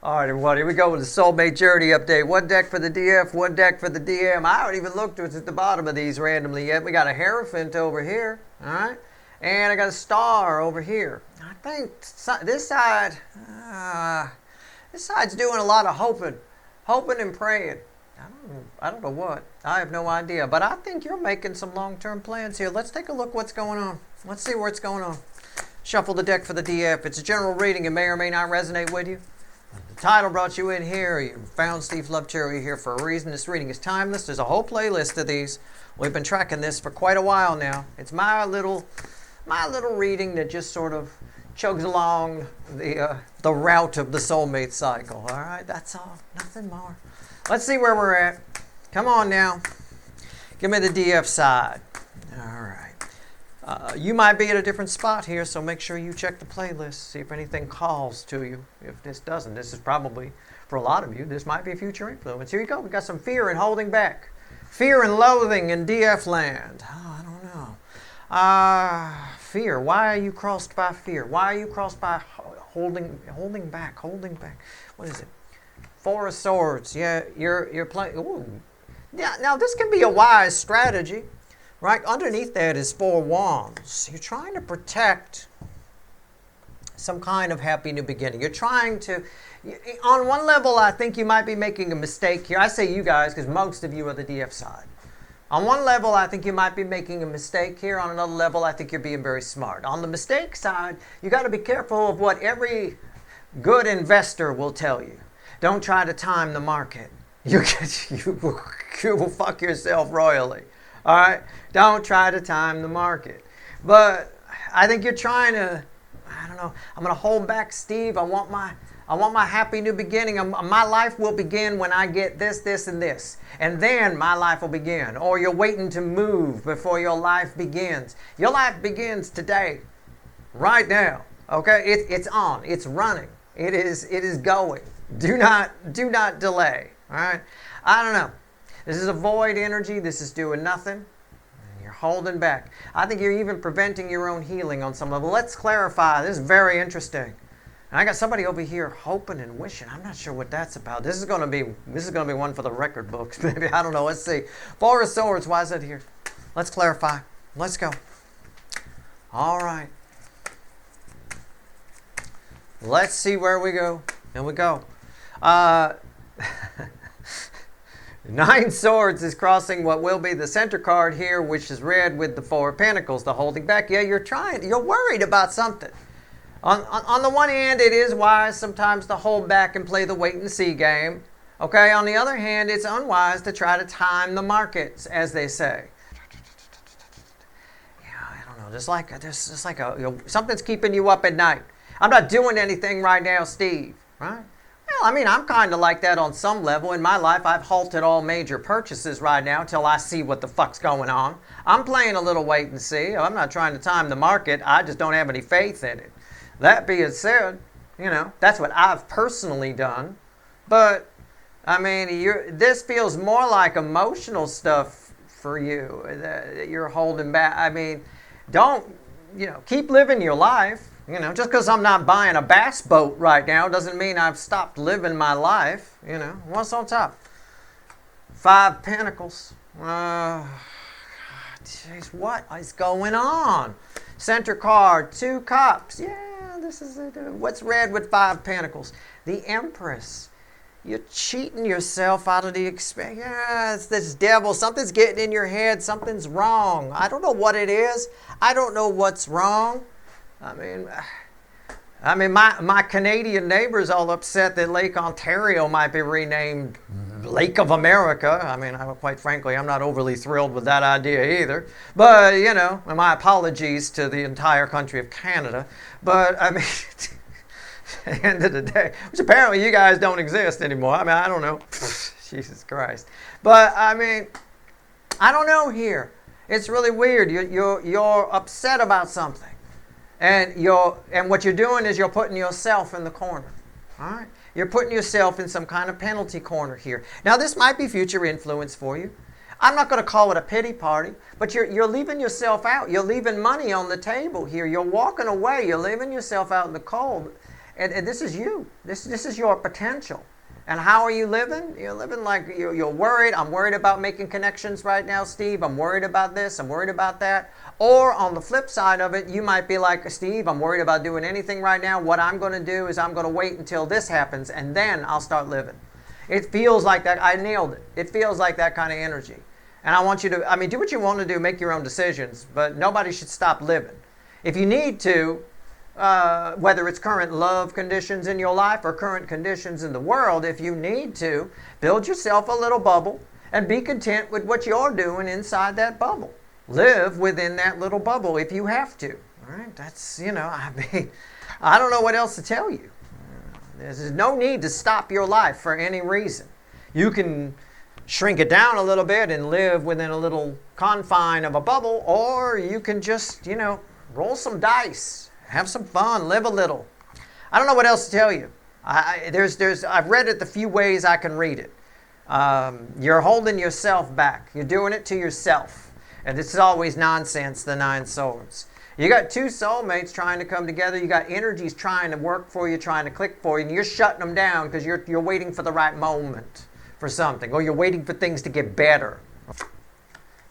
All right, everybody, here we go with the Soulmate Journey update. One deck for the DF, one deck for the DM. I haven't even looked at the bottom of these randomly yet. We got a Hierophant over here, all right? And I got a star over here. I think this side's doing a lot of hoping and praying. I don't know what. I have no idea. But I think you're making some long-term plans here. Let's take a look what's going on. Let's see what's going on. Shuffle the deck for the DF. It's a general reading. It may or may not resonate with you. The title brought you in here. You found Steve Lovecherry here for a reason. This reading is timeless. There's a whole playlist of these. We've been tracking this for quite a while now. It's my little reading that just sort of chugs along the route of the soulmate cycle. All right, that's all. Nothing more. Let's see where we're at. Come on now. Give me the DF side. All right. You might be at a different spot here, so make sure you check the playlist, see if anything calls to you. If this doesn't, this is probably, for a lot of you, this might be a future influence. Here you go. We got some fear and holding back. Fear and loathing in DF land. Oh, I don't know. Fear. Why are you crossed by fear? Why are you crossed by holding back? Holding back. What is it? Four of Swords. Yeah, you're playing. Ooh. Yeah. Now this can be a wise strategy. Right underneath that is Four Wands. You're trying to protect some kind of happy new beginning. You're trying to, on one level, I think you might be making a mistake here. I say you guys because most of you are the DF side. On one level, I think you might be making a mistake here. On another level, I think you're being very smart. On the mistake side, you got to be careful of what every good investor will tell you. Don't try to time the market. You will fuck yourself royally. All right, don't try to time the market. But I think you're trying to, I don't know, I'm going to hold back, Steve. I want my happy new beginning. My life will begin when I get this, this, and this. And then my life will begin. Or you're waiting to move before your life begins. Your life begins today, right now. Okay, it's on. It's running. It is going. Do not delay. All right, I don't know. This is a void energy. This is doing nothing. And you're holding back. I think you're even preventing your own healing on some level. Let's clarify. This is very interesting. And I got somebody over here hoping and wishing. I'm not sure what that's about. This is going to be one for the record books. Maybe I don't know. Let's see. Four of Swords. Why is that here? Let's clarify. Let's go. All right. Let's see where we go. Here we go. Nine Swords is crossing what will be the center card here, which is red with the Four of Pentacles, the holding back. Yeah, you're worried about something. On the one hand, it is wise sometimes to hold back and play the wait and see game. Okay, on the other hand, it's unwise to try to time the markets, as they say. Yeah, I don't know. There's like something's keeping you up at night. I'm not doing anything right now, Steve. Right? Well, I mean, I'm kind of like that on some level. In my life, I've halted all major purchases right now till I see what the fuck's going on. I'm playing a little wait and see. I'm not trying to time the market. I just don't have any faith in it. That being said, that's what I've personally done. But, I mean, this feels more like emotional stuff for you that you're holding back. I mean, don't, keep living your life. Just because I'm not buying a bass boat right now doesn't mean I've stopped living my life. What's on top? Five Pentacles. Jeez, what is going on? Center card, Two Cups. Yeah, this is it. What's red with Five Pentacles? The Empress. You're cheating yourself out of the experience. Yeah, it's this devil. Something's getting in your head. Something's wrong. I don't know what it is. I don't know what's wrong. I mean, my Canadian neighbor's all upset that Lake Ontario might be renamed Lake of America. I mean, quite frankly, I'm not overly thrilled with that idea either. But, my apologies to the entire country of Canada. But, I mean, at the end of the day, which apparently you guys don't exist anymore. I mean, I don't know. Jesus Christ. But, I mean, I don't know here. It's really weird. You're upset about something. And what you're doing is you're putting yourself in the corner. All right? You're putting yourself in some kind of penalty corner here. Now, this might be future influence for you. I'm not going to call it a pity party, but you're leaving yourself out. You're leaving money on the table here. You're walking away. You're leaving yourself out in the cold. And this is you. This is your potential. And how are you living? You're living like you're worried. I'm worried about making connections right now, Steve. I'm worried about this. I'm worried about that. Or on the flip side of it, you might be like, Steve, I'm worried about doing anything right now. What I'm going to do is I'm going to wait until this happens, and then I'll start living. It feels like that. I nailed it. It feels like that kind of energy. And I want you to, do what you want to do. Make your own decisions. But nobody should stop living. If you need to, whether it's current love conditions in your life or current conditions in the world, if you need to, build yourself a little bubble and be content with what you're doing inside that bubble. Live within that little bubble if you have to. All right? That's, I don't know what else to tell you. There's no need to stop your life for any reason. You can shrink it down a little bit and live within a little confine of a bubble, or you can just, roll some dice. Have some fun. Live a little. I don't know what else to tell you. I've read it the few ways I can read it. You're holding yourself back. You're doing it to yourself. And this is always nonsense, the 9 swords. You got 2 soulmates trying to come together. You got energies trying to work for you, trying to click for you. And you're shutting them down because you're waiting for the right moment for something. Or you're waiting for things to get better.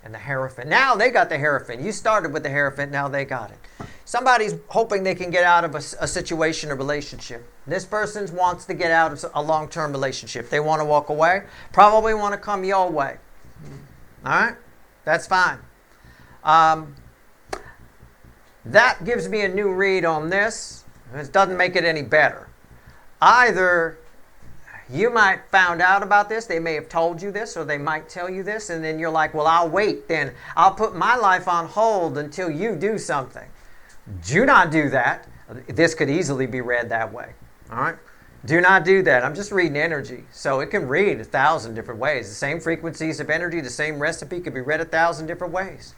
And the Hierophant. Now they got the Hierophant. You started with the Hierophant. Now they got it. Somebody's hoping they can get out of a situation or relationship. This person wants to get out of a long-term relationship. They want to walk away. Probably want to come your way. All right? That's fine. That gives me a new read on this. It doesn't make it any better. Either you might found out about this, they may have told you this, or they might tell you this, and then you're like, well, I'll wait then. I'll put my life on hold until you do something. Do not do that. This could easily be read that way. All right? Do not do that. I'm just reading energy. So it can read 1,000 different ways. The same frequencies of energy, the same recipe could be read 1,000 different ways.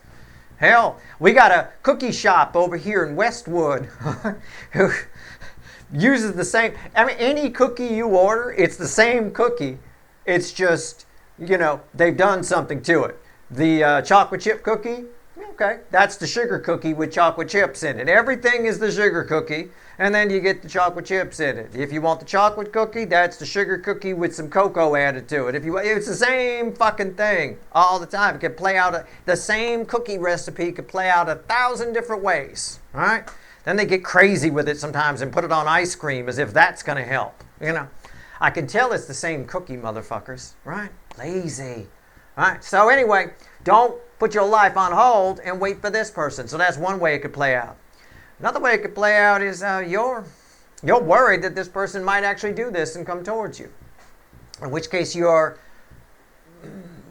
Hell, we got a cookie shop over here in Westwood who uses the same, any cookie you order, it's the same cookie. It's just, they've done something to it. The chocolate chip cookie, okay, that's the sugar cookie with chocolate chips in it. Everything is the sugar cookie, and then you get the chocolate chips in it. If you want the chocolate cookie, that's the sugar cookie with some cocoa added to it. It's the same fucking thing all the time. It can play out, the same cookie recipe could play out 1,000 different ways, all right? Then they get crazy with it sometimes and put it on ice cream as if that's going to help, I can tell it's the same cookie, motherfuckers, right? Lazy. All right, so anyway, don't put your life on hold and wait for this person. So that's one way it could play out. Another way it could play out is you're worried that this person might actually do this and come towards you. In which case you're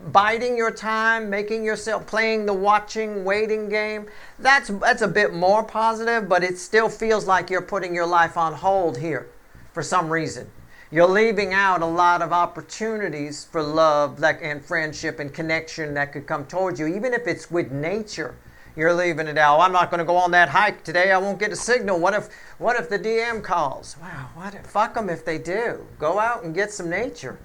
biding your time, making yourself, playing the watching, waiting game. That's a bit more positive, but it still feels like you're putting your life on hold here for some reason. You're leaving out a lot of opportunities for love and friendship and connection that could come towards you, even if it's with nature. You're leaving it out. I'm not going to go on that hike today. I won't get a signal. What if the DM calls? Wow, fuck them if they do. Go out and get some nature.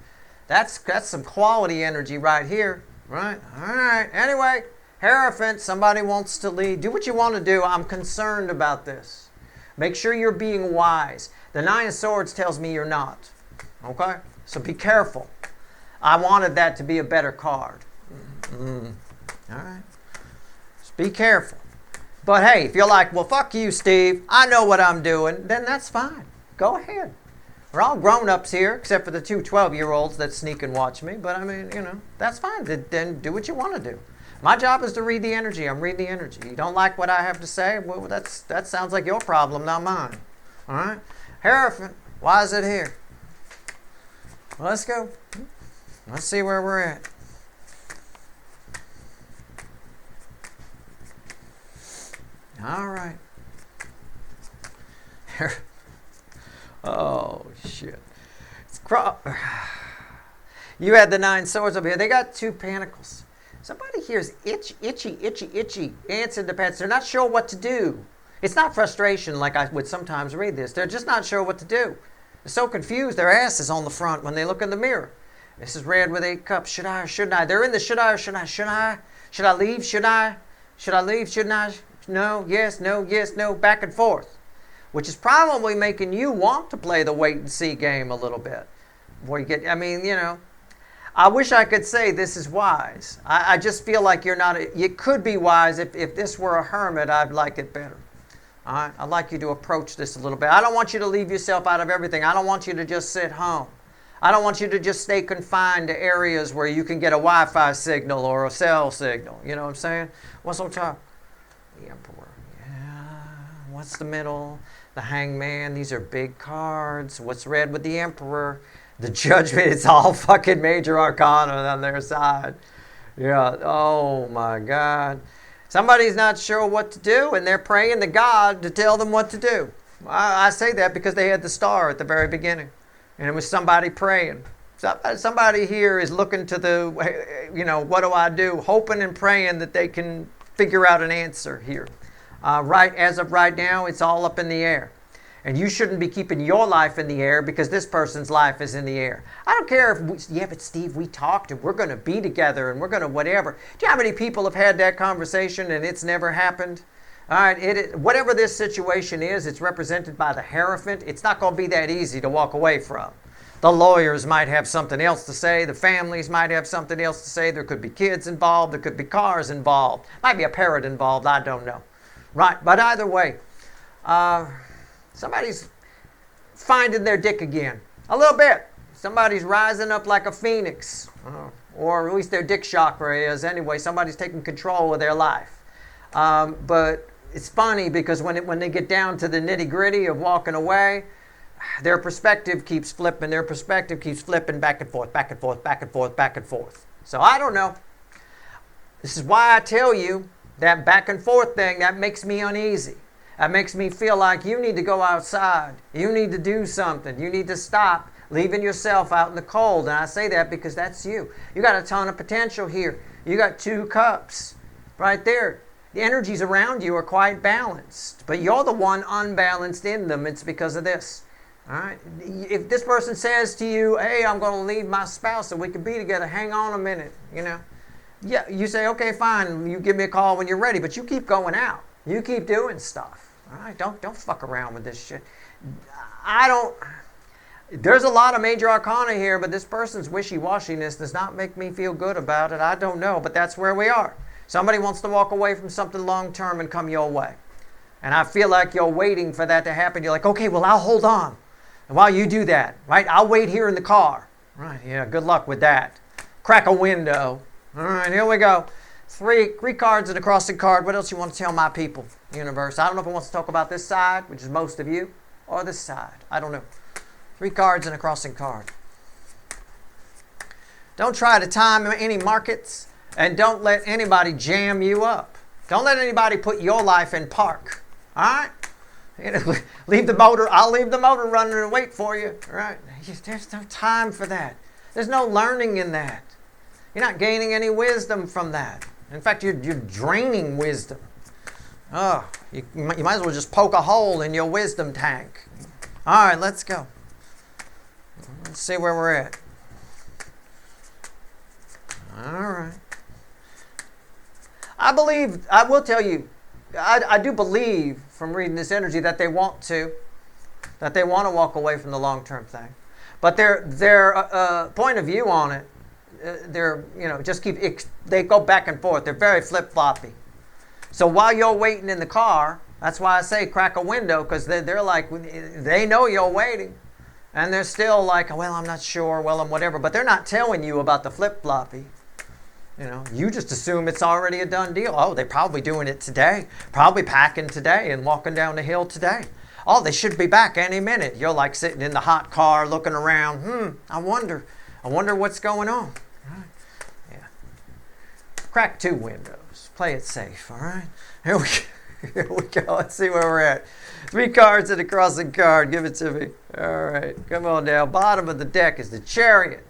That's some quality energy right here. Right? All right. Anyway, Hierophant, somebody wants to lead. Do what you want to do. I'm concerned about this. Make sure you're being wise. The 9 of Swords tells me you're not. Okay? So be careful. I wanted that to be a better card. All right? Just be careful. But hey, if you're like, well, fuck you, Steve. I know what I'm doing. Then that's fine. Go ahead. We're all grown-ups here, except for the 2 12-year-olds that sneak and watch me. But that's fine. Then do what you want to do. My job is to read the energy. I'm reading the energy. You don't like what I have to say? Well, that sounds like your problem, not mine. All right? Hierophant, why is it here? Well, let's go. Let's see where we're at. All right. Oh, shit. You had the 9 swords over here. They got 2 pentacles. Somebody here is itchy, ants in the pants. They're not sure what to do. It's not frustration like I would sometimes read this. They're just not sure what to do. They're so confused, their ass is on the front when they look in the mirror. This is red with 8 cups. Should I or shouldn't I? They're in the should I or shouldn't I? Should I? Should I leave? Should I? Should I leave? Shouldn't I? No, yes, no, back and forth. which is probably making you want to play the wait and see game a little bit. Before you get, I mean, you know, I wish I could say this is wise. I just feel like you're not, it could be wise. If this were a hermit, I'd like it better. All right? I'd like you to approach this a little bit. I don't want you to leave yourself out of everything. I don't want you to just sit home. I don't want you to just stay confined to areas where you can get a Wi-Fi signal or a cell signal. You know what I'm saying? What's on top? The Emperor. Yeah. What's the middle? The Hangman. These are big cards. What's red with the Emperor? The Judgment. It's all fucking major arcana on their side. Yeah. Oh my God. Somebody's not sure what to do, and they're praying to God to tell them what to do. I say that because they had the star at the very beginning, and it was somebody praying. Somebody here is looking to the, you know, what do I do? Hoping and praying that they can figure out an answer here. Right as of right now, it's all up in the air. And you shouldn't be keeping your life in the air because this person's life is in the air. I don't care if, yeah, but Steve, we talked and we're going to be together and we're going to whatever. Do you know how many people have had that conversation and it's never happened? All right, whatever this situation is, it's represented by the Hierophant. It's not going to be that easy to walk away from. The lawyers might have something else to say. The families might have something else to say. There could be kids involved. There could be cars involved. Might be a parrot involved. I don't know. Right, but either way, somebody's finding their dick again. A little bit. Somebody's rising up like a phoenix. Or at least their dick chakra is anyway. Somebody's taking control of their life. But it's funny because when they get down to the nitty gritty of walking away, their perspective keeps flipping. Their perspective keeps flipping back and forth, back and forth, back and forth, back and forth. So I don't know. This is why I tell you that back and forth thing, that makes me uneasy. That makes me feel like you need to go outside. You need to do something. You need to stop leaving yourself out in the cold. And I say that because that's you. You got a ton of potential here. You got 2 cups right there. The energies around you are quite balanced, but you're the one unbalanced in them. It's because of this. All right. If this person says to you, hey, I'm going to leave my spouse so we can be together, hang on a minute, you know. Yeah, you say, okay, fine. You give me a call when you're ready, but you keep going out. You keep doing stuff. All right, don't fuck around with this shit. There's a lot of major arcana here, but this person's wishy-washiness does not make me feel good about it. I don't know, but that's where we are. Somebody wants to walk away from something long-term and come your way. And I feel like you're waiting for that to happen. You're like, okay, well, I'll hold on. And while you do that, right, I'll wait here in the car. Right, yeah, good luck with that. Crack a window. All right, here we go. Three cards and a crossing card. What else you want to tell my people, universe? I don't know if it wants to talk about this side, which is most of you, or this side. I don't know. 3 cards and a crossing card. Don't try to time any markets, and don't let anybody jam you up. Don't let anybody put your life in park. All right? You know, leave the motor. I'll leave the motor running and wait for you. All right? There's no time for that. There's no learning in that. You're not gaining any wisdom from that. In fact, you're draining wisdom. Oh, you might as well just poke a hole in your wisdom tank. All right, let's go. Let's see where we're at. All right. I will tell you, I do believe from reading this energy that they want to walk away from the long-term thing. But their point of view on it, they go back and forth. They're very flip-floppy. So while you're waiting in the car, that's why I say crack a window, because they're like, they know you're waiting. And they're still like, well, I'm not sure, well, I'm whatever. But they're not telling you about the flip-floppy. You know, you just assume it's already a done deal. Oh, they're probably doing it today. Probably packing today and walking down the hill today. Oh, they should be back any minute. You're like sitting in the hot car looking around. I wonder what's going on. Yeah. Crack 2 windows. Play it safe, all right? Here we go. Let's see where we're at. 3 cards and a crossing card. Give it to me. All right. Come on down. Bottom of the deck is the Chariot.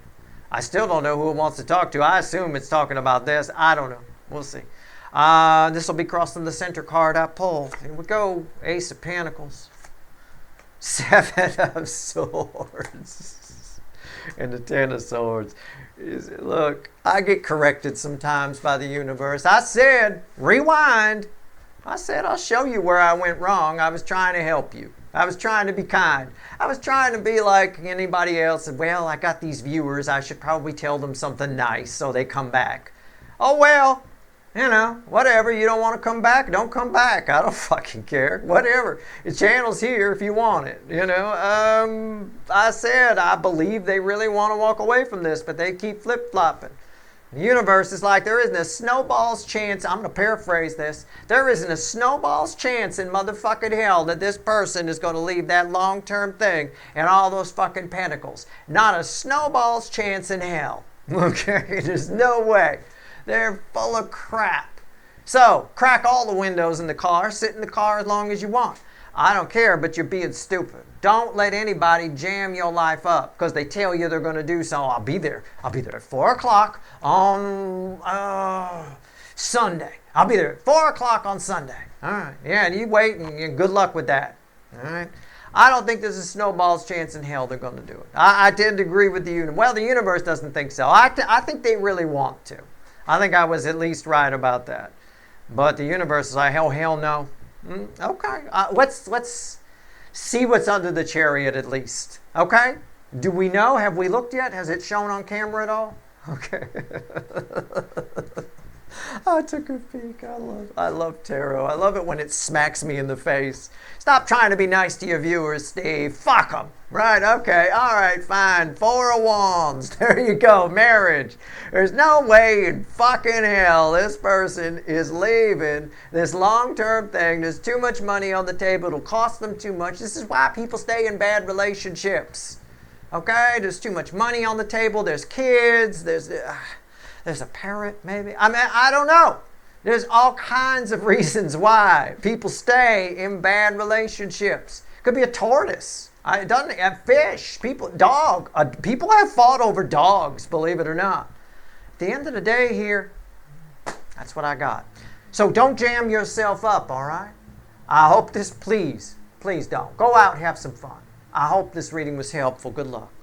I still don't know who it wants to talk to. I assume it's talking about this. I don't know. We'll see. This will be crossing the center card I pulled. Here we go. Ace of Pentacles. 7 of Swords. And the 10 of Swords. Look, I get corrected sometimes by the universe. I said, rewind. I said, I'll show you where I went wrong. I was trying to help you. I was trying to be kind. I was trying to be like anybody else. Well, I got these viewers. I should probably tell them something nice so they come back. Oh, well, you know, whatever. You don't want to come back? Don't come back. I don't fucking care. Whatever. The channel's here if you want it, you know. I said I believe they really want to walk away from this, but they keep flip-flopping. The universe is like, there isn't a snowball's chance, I'm going to paraphrase this, there isn't a snowball's chance in motherfucking hell that this person is going to leave that long-term thing and all those fucking pentacles. Not a snowball's chance in hell. Okay? There's no way. They're full of crap. So, crack all the windows in the car, sit in the car as long as you want. I don't care, but you're being stupid. Don't let anybody jam your life up because they tell you they're going to do so. I'll be there. I'll be there at 4 o'clock on Sunday. I'll be there at 4 o'clock on Sunday. All right. Yeah, and you wait and good luck with that. All right. I don't think there's a snowball's chance in hell they're going to do it. I tend to agree with the universe. Well, the universe doesn't think so. I think they really want to. I think I was at least right about that. But the universe is like, hell no. Okay, let's see what's under the chariot at least. Okay, do we know? Have we looked yet? Has it shown on camera at all? Okay. I took a peek. I love tarot. I love it when it smacks me in the face. Stop trying to be nice to your viewers, Steve. Fuck them. Right, okay, all right, fine. 4 of Wands. There you go, marriage. There's no way in fucking hell this person is leaving this long-term thing. There's too much money on the table. It'll cost them too much. This is why people stay in bad relationships. Okay, there's too much money on the table. There's kids. There's a parent, maybe. I mean, I don't know. There's all kinds of reasons why people stay in bad relationships. Could be a tortoise. It doesn't have fish. People have fought over dogs, believe it or not. At the end of the day here, that's what I got. So don't jam yourself up, all right? I hope this, please don't. Go out and have some fun. I hope this reading was helpful. Good luck.